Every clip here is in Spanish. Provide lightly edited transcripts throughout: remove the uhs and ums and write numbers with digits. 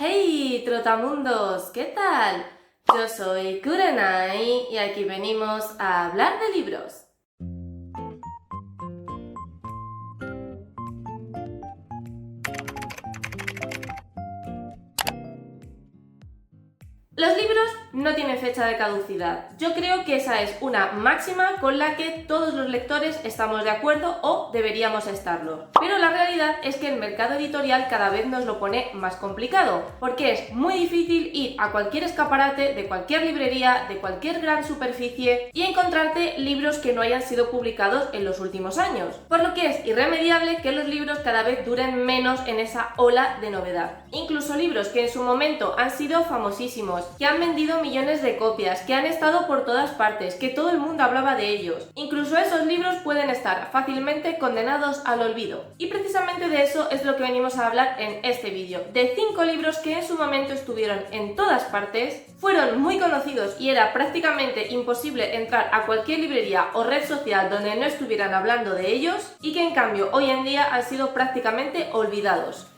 Hey, trotamundos, ¿qué tal? Yo soy Kurenai y aquí venimos a hablar de libros. Los libros no tienen fecha de caducidad. Yo creo que esa es una máxima con la que todos los lectores estamos de acuerdo o deberíamos estarlo. Pero la realidad es que el mercado editorial cada vez nos lo pone más complicado, porque es muy difícil ir a cualquier escaparate de cualquier librería, de cualquier gran superficie y encontrarte libros que no hayan sido publicados en los últimos años. Por lo que es irremediable que los libros cada vez duren menos en esa ola de novedad. Incluso libros que en su momento han sido famosísimos, que han vendido millones de copias, que han estado por todas partes, que todo el mundo hablaba de ellos. Incluso esos libros pueden estar fácilmente condenados al olvido. Y precisamente de eso es lo que venimos a hablar en este vídeo, de 5 libros que en su momento estuvieron en todas partes, fueron muy conocidos y era prácticamente imposible entrar a cualquier librería o red social donde no estuvieran hablando de ellos y que en cambio hoy en día han sido prácticamente olvidados.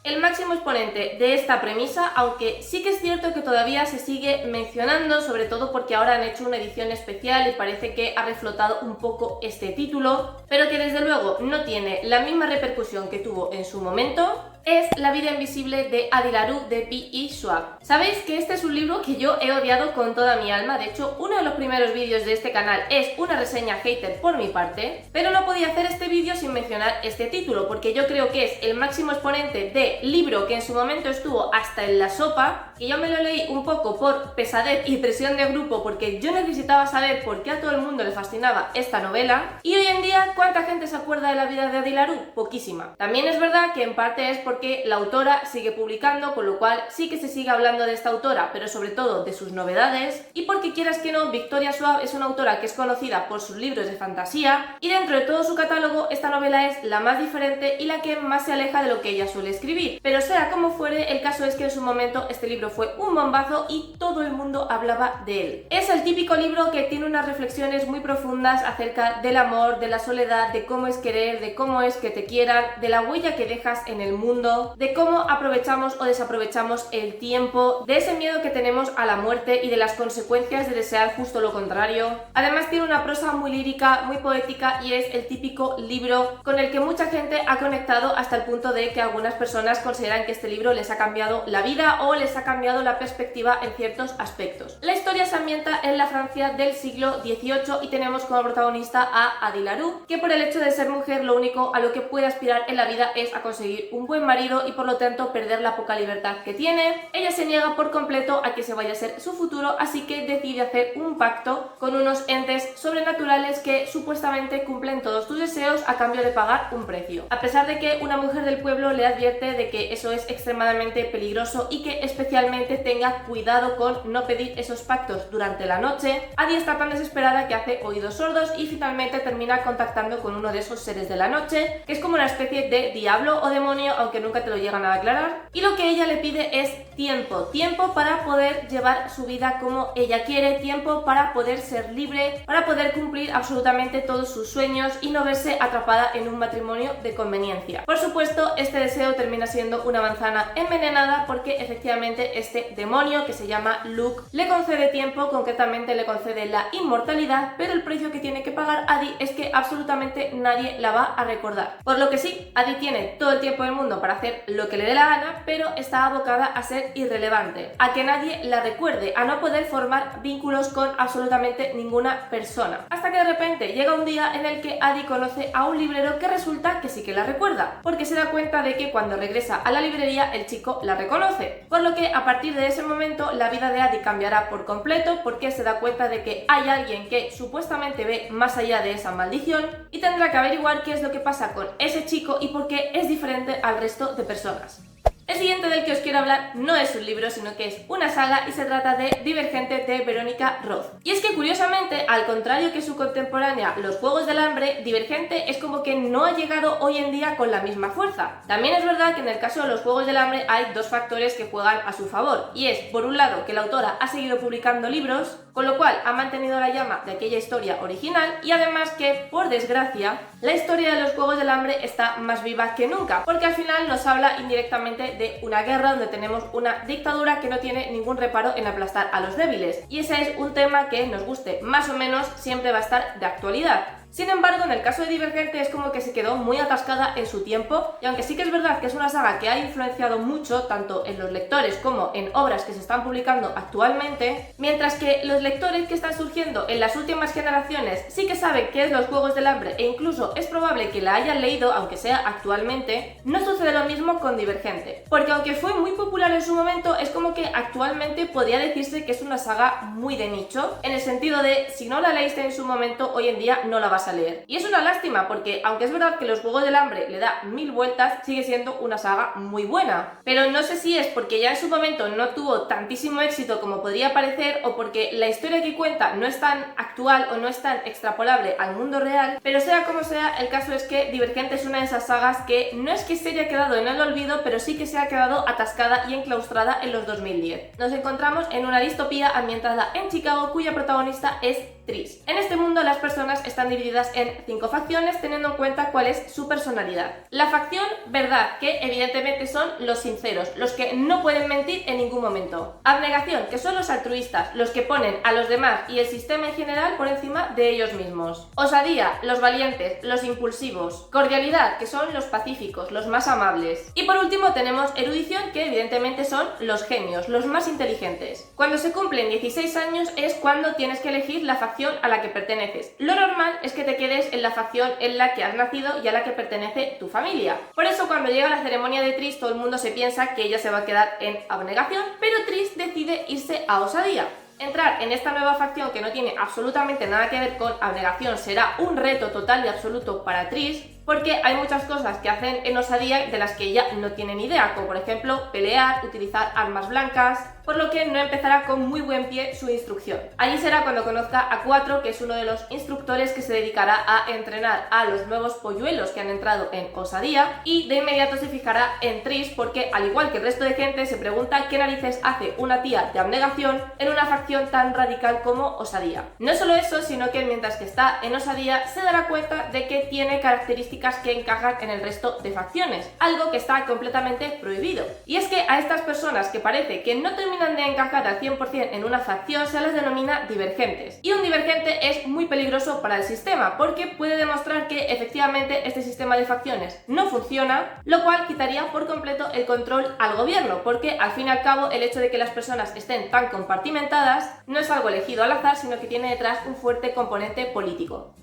El máximo exponente de esta premisa, aunque sí que es cierto que todavía se sigue mencionando, sobre todo porque ahora han hecho una edición especial y parece que ha reflotado un poco este título, pero que desde luego no tiene la misma repercusión que tuvo en su momento, es La vida invisible de Adilarú de P.E. Schwab. Sabéis que este es un libro que yo he odiado con toda mi alma, de hecho uno de los primeros vídeos de este canal es una reseña hater por mi parte, pero no podía hacer este vídeo sin mencionar este título, porque yo creo que es el máximo exponente de libro que en su momento estuvo hasta en la sopa, que yo me lo leí un poco por pesadez y presión de grupo porque yo necesitaba saber por qué a todo el mundo le fascinaba esta novela, y hoy en día ¿cuánta gente se acuerda de la vida de Adilarú? Poquísima. También es verdad que en parte es porque la autora sigue publicando, con lo cual sí que se sigue hablando de esta autora, pero sobre todo de sus novedades, y porque quieras que no, Victoria Schwab es una autora que es conocida por sus libros de fantasía, y dentro de todo su catálogo esta novela es la más diferente y la que más se aleja de lo que ella suele escribir. Pero sea como fuere, el caso es que en su momento este libro fue un bombazo y todo el mundo hablaba de él. Es el típico libro que tiene unas reflexiones muy profundas acerca del amor, de la soledad, de cómo es querer, de cómo es que te quieran, de la huella que dejas en el mundo, de cómo aprovechamos o desaprovechamos el tiempo, de ese miedo que tenemos a la muerte y de las consecuencias de desear justo lo contrario. Además tiene una prosa muy lírica, muy poética y es el típico libro con el que mucha gente ha conectado hasta el punto de que algunas personas consideran que este libro les ha cambiado la vida o les ha cambiado la perspectiva en ciertos aspectos. La historia se ambienta en la Francia del siglo XVIII y tenemos como protagonista a Adilarú, que por el hecho de ser mujer lo único a lo que puede aspirar en la vida es a conseguir un buen marido y por lo tanto perder la poca libertad que tiene. Ella se niega por completo a que se vaya a ser su futuro, así que decide hacer un pacto con unos entes sobrenaturales que supuestamente cumplen todos tus deseos a cambio de pagar un precio. A pesar de que una mujer del pueblo le advierte de que eso es extremadamente peligroso y que especialmente tenga cuidado con no pedir esos pactos durante la noche, Adi está tan desesperada que hace oídos sordos y finalmente termina contactando con uno de esos seres de la noche, que es como una especie de diablo o demonio, aunque nunca te lo llegan a aclarar, y lo que ella le pide es tiempo para poder llevar su vida como ella quiere, tiempo para poder ser libre, para poder cumplir absolutamente todos sus sueños y no verse atrapada en un matrimonio de conveniencia. Por supuesto, este deseo termina siendo una manzana envenenada porque efectivamente este demonio, que se llama Luke, le concede tiempo, concretamente le concede la inmortalidad, pero el precio que tiene que pagar Adi es que absolutamente nadie la va a recordar. Por lo que sí, Adi tiene todo el tiempo del mundo para hacer lo que le dé la gana, pero está abocada a ser irrelevante, a que nadie la recuerde, a no poder formar vínculos con absolutamente ninguna persona. Hasta que de repente llega un día en el que Adi conoce a un librero que resulta que sí que la recuerda, porque se da cuenta de que cuando regresa a la librería el chico la reconoce, por lo que a partir de ese momento la vida de Adi cambiará por completo porque se da cuenta de que hay alguien que supuestamente ve más allá de esa maldición y tendrá que averiguar qué es lo que pasa con ese chico y por qué es diferente al resto de personas. El siguiente del que os quiero hablar no es un libro, sino que es una saga y se trata de Divergente de Verónica Roth. Y es que curiosamente, al contrario que su contemporánea Los Juegos del Hambre, Divergente es como que no ha llegado hoy en día con la misma fuerza. También es verdad que en el caso de Los Juegos del Hambre hay dos factores que juegan a su favor, y es, por un lado, que la autora ha seguido publicando libros, con lo cual ha mantenido la llama de aquella historia original, y además que, por desgracia, la historia de Los Juegos del Hambre está más viva que nunca, porque al final nos habla indirectamente de una guerra donde tenemos una dictadura que no tiene ningún reparo en aplastar a los débiles. Y ese es un tema que, nos guste más o menos, siempre va a estar de actualidad. Sin embargo, en el caso de Divergente es como que se quedó muy atascada en su tiempo, y aunque sí que es verdad que es una saga que ha influenciado mucho, tanto en los lectores como en obras que se están publicando actualmente, mientras que los lectores que están surgiendo en las últimas generaciones sí que saben qué es los Juegos del Hambre e incluso es probable que la hayan leído, aunque sea actualmente, no sucede lo mismo con Divergente. Porque aunque fue muy popular en su momento, es como que actualmente podría decirse que es una saga muy de nicho, en el sentido de, si no la leíste en su momento, hoy en día no la vas a leer. Y es una lástima porque, aunque es verdad que los Juegos del Hambre le da 1000 vueltas, sigue siendo una saga muy buena. Pero no sé si es porque ya en su momento no tuvo tantísimo éxito como podría parecer, o porque la historia que cuenta no es tan actual o no es tan extrapolable al mundo real, pero sea como sea, el caso es que Divergente es una de esas sagas que no es que se haya quedado en el olvido, pero sí que se ha quedado atascada y enclaustrada en los 2010. Nos encontramos en una distopía ambientada en Chicago, cuya protagonista es Trish. En este mundo las personas están divididas en 5 facciones, teniendo en cuenta cuál es su personalidad. La facción verdad, que evidentemente son los sinceros, los que no pueden mentir en ningún momento. Abnegación, que son los altruistas, los que ponen a los demás y el sistema en general por encima de ellos mismos. Osadía, los valientes, los impulsivos. Cordialidad, que son los pacíficos, los más amables. Y por último tenemos erudición, que evidentemente son los genios, los más inteligentes. Cuando se cumplen 16 años es cuando tienes que elegir la facción a la que perteneces. Lo normal es que te quedes en la facción en la que has nacido y a la que pertenece tu familia. Por eso cuando llega la ceremonia de Trish, todo el mundo se piensa que ella se va a quedar en abnegación, pero Trish decide irse a osadía. Entrar en esta nueva facción, que no tiene absolutamente nada que ver con abnegación, será un reto total y absoluto para Trish, porque hay muchas cosas que hacen en osadía de las que ella no tiene ni idea, como por ejemplo pelear, utilizar armas blancas, por lo que no empezará con muy buen pie su instrucción. Allí será cuando conozca a Cuatro, que es uno de los instructores que se dedicará a entrenar a los nuevos polluelos que han entrado en osadía, y de inmediato se fijará en Trish porque, al igual que el resto de gente, se pregunta qué narices hace una tía de abnegación en una facción tan radical como osadía. No solo eso, sino que mientras que está en osadía se dará cuenta de que tiene características que encajan en el resto de facciones, algo que está completamente prohibido. Y es que a estas personas que parece que no terminan de encajar al 100% en una facción se les denomina divergentes. Y un divergente es muy peligroso para el sistema porque puede demostrar que efectivamente este sistema de facciones no funciona, lo cual quitaría por completo el control al gobierno, porque al fin y al cabo el hecho de que las personas estén tan compartimentadas no es algo elegido al azar, sino que tiene detrás un fuerte componente político.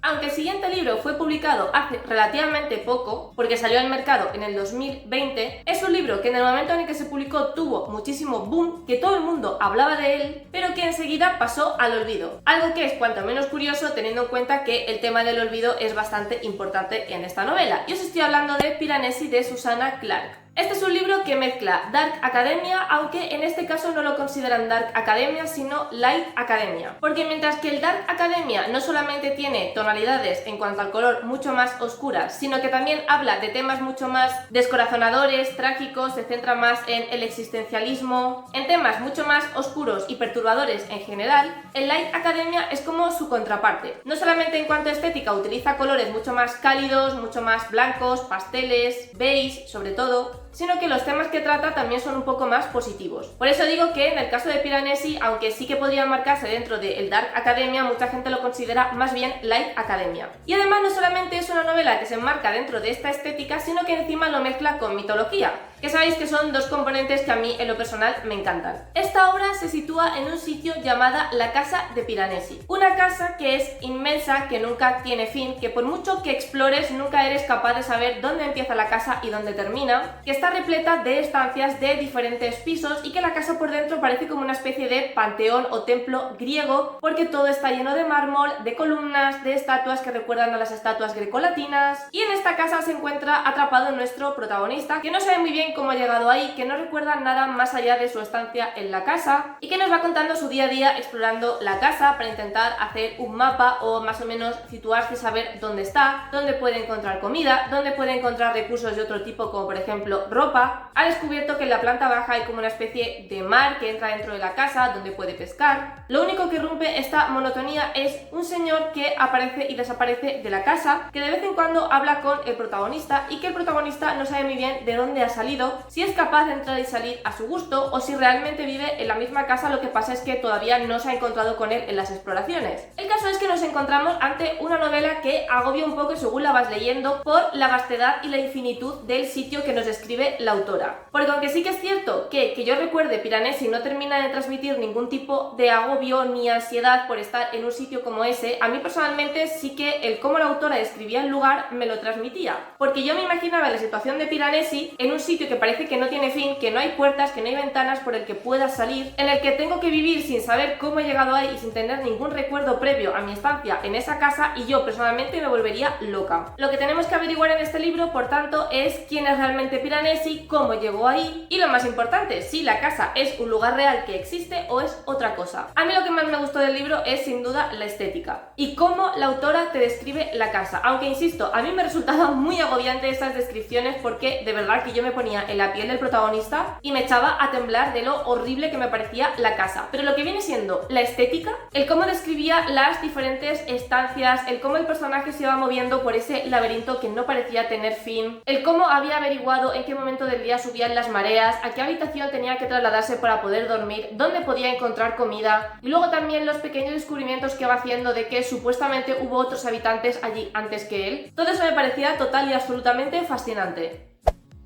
Aunque el siguiente libro fue publicado hace relativamente poco, porque salió al mercado en el 2020, es un libro que en el momento en el que se publicó tuvo muchísimo boom, que todo el mundo hablaba de él, pero que enseguida pasó al olvido. Algo que es cuanto menos curioso teniendo en cuenta que el tema del olvido es bastante importante en esta novela. Y os estoy hablando de Piranesi de Susanna Clarke. Este es un libro que mezcla Dark Academia, aunque en este caso no lo consideran Dark Academia, sino Light Academia. Porque mientras que el Dark Academia no solamente tiene tonalidades en cuanto al color mucho más oscuras, sino que también habla de temas mucho más descorazonadores, trágicos, se centra más en el existencialismo, en temas mucho más oscuros y perturbadores en general, el Light Academia es como su contraparte. No solamente en cuanto a estética utiliza colores mucho más cálidos, mucho más blancos, pasteles, beige sobre todo, sino que los temas que trata también son un poco más positivos. Por eso digo que en el caso de Piranesi, aunque sí que podría marcarse dentro del Dark Academia, mucha gente lo considera más bien Light Academia. Y además no solamente es una novela que se enmarca dentro de esta estética, sino que encima lo mezcla con mitología, que sabéis que son dos componentes que a mí en lo personal me encantan. Esta obra se sitúa en un sitio llamada la Casa de Piranesi, una casa que es inmensa, que nunca tiene fin, que por mucho que explores nunca eres capaz de saber dónde empieza la casa y dónde termina, que está repleta de estancias de diferentes pisos y que la casa por dentro parece como una especie de panteón o templo griego, porque todo está lleno de mármol, de columnas, de estatuas que recuerdan a las estatuas grecolatinas. Y en esta casa se encuentra atrapado nuestro protagonista, que no sabe muy bien cómo ha llegado ahí, que no recuerda nada más allá de su estancia en la casa y que nos va contando su día a día explorando la casa para intentar hacer un mapa o más o menos situarse y saber dónde está, dónde puede encontrar comida, dónde puede encontrar recursos de otro tipo como por ejemplo ropa. Ha descubierto que en la planta baja hay como una especie de mar que entra dentro de la casa donde puede pescar. Lo único que rompe esta monotonía es un señor que aparece y desaparece de la casa, que de vez en cuando habla con el protagonista y que el protagonista no sabe muy bien de dónde ha salido salido, si es capaz de entrar y salir a su gusto o si realmente vive en la misma casa, lo que pasa es que todavía no se ha encontrado con él en las exploraciones. El caso es que nos encontramos ante una novela que agobia un poco según la vas leyendo por la vastedad y la infinitud del sitio que nos describe la autora. Porque aunque sí que es cierto que yo recuerde, Piranesi no termina de transmitir ningún tipo de agobio ni ansiedad por estar en un sitio como ese, a mí personalmente sí que el cómo la autora describía el lugar me lo transmitía. Porque yo me imaginaba la situación de Piranesi en un sitio que parece que no tiene fin, que no hay puertas, que no hay ventanas por el que pueda salir, en el que tengo que vivir sin saber cómo he llegado ahí y sin tener ningún recuerdo previo a mi estancia en esa casa, y yo personalmente me volvería loca. Lo que tenemos que averiguar en este libro, por tanto, es quién es realmente Piranesi, cómo llegó ahí y, lo más importante, si la casa es un lugar real que existe o es otra cosa. A mí lo que más me gustó del libro es sin duda la estética y cómo la autora te describe la casa, aunque insisto, a mí me resultaba muy agobiante estas descripciones porque de verdad que yo me ponía en la piel del protagonista y me echaba a temblar de lo horrible que me parecía la casa. Pero lo que viene siendo la estética, el cómo describía las diferentes estancias, el cómo el personaje se iba moviendo por ese laberinto que no parecía tener fin, el cómo había averiguado en qué momento del día subían las mareas, a qué habitación tenía que trasladarse para poder dormir, dónde podía encontrar comida, y luego también los pequeños descubrimientos que va haciendo de que supuestamente hubo otros habitantes allí antes que él. Todo eso me parecía total y absolutamente fascinante.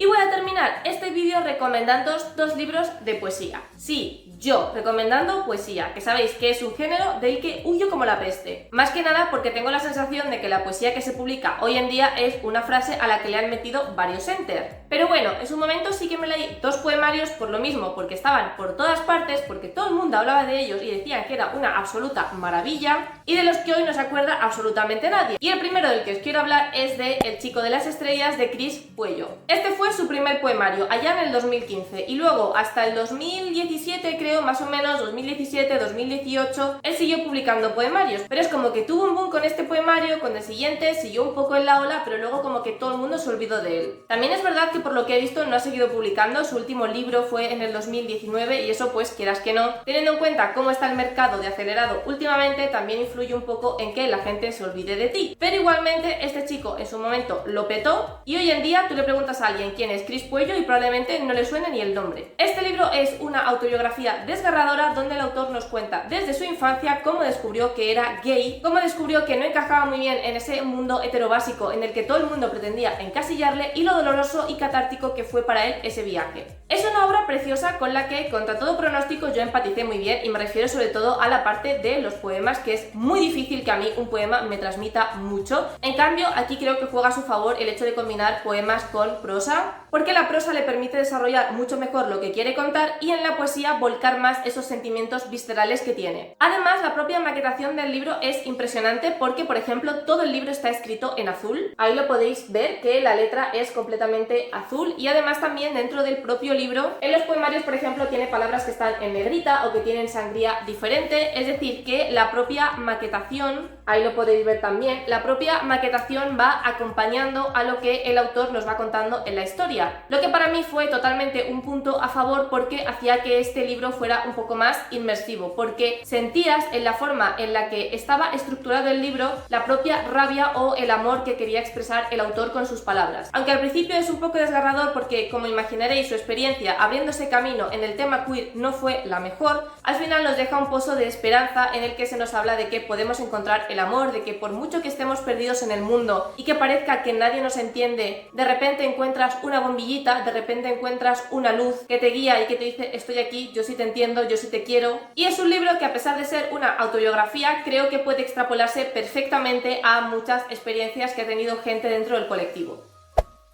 Y voy a terminar este vídeo recomendándoos dos libros de poesía. Sí, yo recomendando poesía, que sabéis que es un género del que huyo como la peste. Más que nada porque tengo la sensación de que la poesía que se publica hoy en día es una frase a la que le han metido varios enter. Pero bueno, en su momento sí que me leí dos poemarios por lo mismo, porque estaban por todas partes, porque todo el mundo hablaba de ellos y decían que era una absoluta maravilla, y de los que hoy no se acuerda absolutamente nadie. Y el primero del que os quiero hablar es de El chico de las estrellas, de Chris Puello. Este fue su primer poemario, allá en el 2015, y luego hasta el 2017, creo, más o menos, 2017, 2018, él siguió publicando poemarios, pero es como que tuvo un boom con este poemario, con el siguiente siguió un poco en la ola, pero luego como que todo el mundo se olvidó de él. También es verdad que por lo que he visto no ha seguido publicando, su último libro fue en el 2019 y eso pues quieras que no, teniendo en cuenta cómo está el mercado de acelerado últimamente, también influye un poco en que la gente se olvide de ti. Pero igualmente este chico en su momento lo petó y hoy en día tú le preguntas a alguien quién es Chris Puello y probablemente no le suene ni el nombre. Este libro es una autobiografía desgarradora donde el autor nos cuenta desde su infancia cómo descubrió que era gay, cómo descubrió que no encajaba muy bien en ese mundo heterobásico en el que todo el mundo pretendía encasillarle y lo doloroso y catártico que fue para él ese viaje. Es una obra preciosa con la que, contra todo pronóstico, yo empaticé muy bien y me refiero sobre todo a la parte de los poemas, que es muy difícil que a mí un poema me transmita mucho. En cambio, aquí creo que juega a su favor el hecho de combinar poemas con prosa, porque la prosa le permite desarrollar mucho mejor lo que quiere contar y en la poesía volcar más esos sentimientos viscerales que tiene. Además, la propia maquetación del libro es impresionante porque, por ejemplo, todo el libro está escrito en azul. Ahí lo podéis ver que la letra es completamente azul y además también dentro del propio libro, en los poemarios, por ejemplo, tiene palabras que están en negrita o que tienen sangría diferente, es decir, que la propia maquetación, ahí lo podéis ver también, la propia maquetación va acompañando a lo que el autor nos va contando en la historia. Lo que para mí fue totalmente un punto a favor porque hacía que este libro fuera un poco más inmersivo, porque sentías en la forma en la que estaba estructurado el libro la propia rabia o el amor que quería expresar el autor con sus palabras. Aunque al principio es un poco desgarrador porque, como imaginaréis, su experiencia abriéndose camino en el tema queer no fue la mejor, al final nos deja un pozo de esperanza en el que se nos habla de que podemos encontrar el amor, de que por mucho que estemos perdidos en el mundo y que parezca que nadie nos entiende, de repente encuentras una bombillita, de repente encuentras una luz que te guía y que te dice estoy aquí, yo sí te entiendo, yo sí te quiero. Y es un libro que, a pesar de ser una autobiografía, creo que puede extrapolarse perfectamente a muchas experiencias que ha tenido gente dentro del colectivo.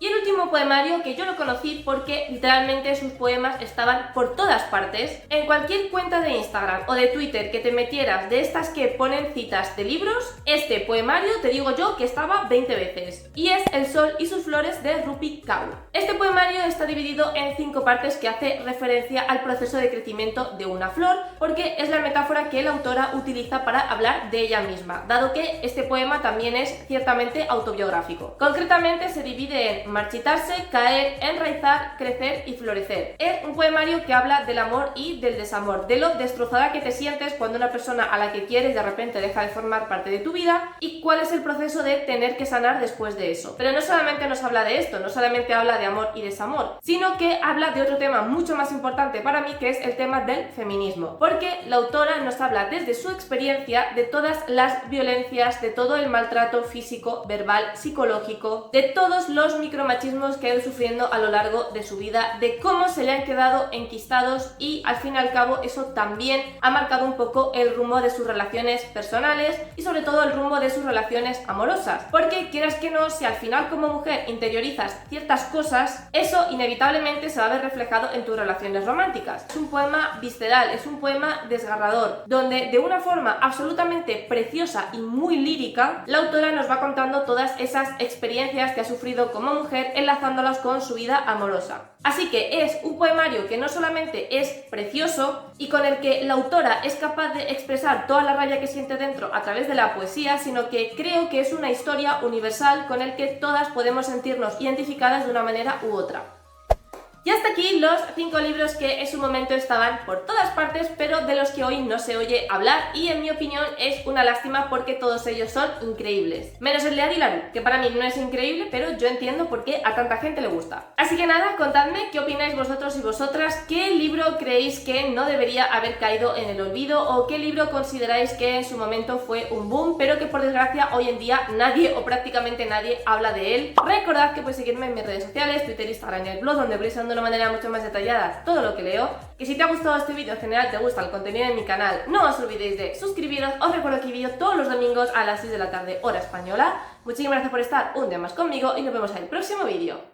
Y el último poemario, que yo lo conocí porque literalmente sus poemas estaban por todas partes. En cualquier cuenta de Instagram o de Twitter que te metieras de estas que ponen citas de libros, este poemario te digo yo que estaba 20 veces. Y es El sol y sus flores, de Rupi Kaur. Este poemario está dividido en 5 partes que hace referencia al proceso de crecimiento de una flor, porque es la metáfora que la autora utiliza para hablar de ella misma, dado que este poema también es ciertamente autobiográfico. Concretamente se divide en marchitarse, caer, enraizar, crecer y florecer. Es un poemario que habla del amor y del desamor, de lo destrozada que te sientes cuando una persona a la que quieres de repente deja de formar parte de tu vida y cuál es el proceso de tener que sanar después de eso. Pero no solamente nos habla de esto, no solamente habla de amor y desamor, sino que habla de otro tema mucho más importante para mí, que es el tema del feminismo, porque la autora nos habla desde su experiencia de todas las violencias, de todo el maltrato físico, verbal, psicológico, de todos los micromachismos que ha ido sufriendo a lo largo de su vida, de cómo se le han quedado enquistados y al fin y al cabo eso también ha marcado un poco el rumbo de sus relaciones personales y sobre todo el rumbo de sus relaciones amorosas, porque quieras que no, si al final como mujer interiorizas ciertas cosas, eso inevitablemente se va a ver reflejado en tus relaciones románticas. Es un poema visceral, es un poema desgarrador, donde de una forma absolutamente preciosa y muy lírica, la autora nos va contando todas esas experiencias que ha sufrido como mujer, enlazándolas con su vida amorosa. Así que es un poemario que no solamente es precioso y con el que la autora es capaz de expresar toda la rabia que siente dentro a través de la poesía, sino que creo que es una historia universal con el que todas podemos sentirnos identificadas de una manera u otra. Y hasta aquí los 5 libros que en su momento estaban por todas partes, pero de los que hoy no se oye hablar y en mi opinión es una lástima porque todos ellos son increíbles. Menos el de Adilaru, que para mí no es increíble, pero yo entiendo por qué a tanta gente le gusta. Así que nada, contadme qué opináis vosotros y vosotras, qué libro creéis que no debería haber caído en el olvido o qué libro consideráis que en su momento fue un boom, pero que por desgracia hoy en día nadie o prácticamente nadie habla de él. Recordad que podéis seguirme en mis redes sociales, Twitter, Instagram y el blog, donde veréis de una manera mucho más detallada todo lo que leo, que si te ha gustado este vídeo, en general te gusta el contenido de mi canal, no os olvidéis de suscribiros. Os recuerdo que vídeo todos los domingos a las 6 de la tarde hora española. Muchísimas gracias por estar un día más conmigo y nos vemos en el próximo vídeo.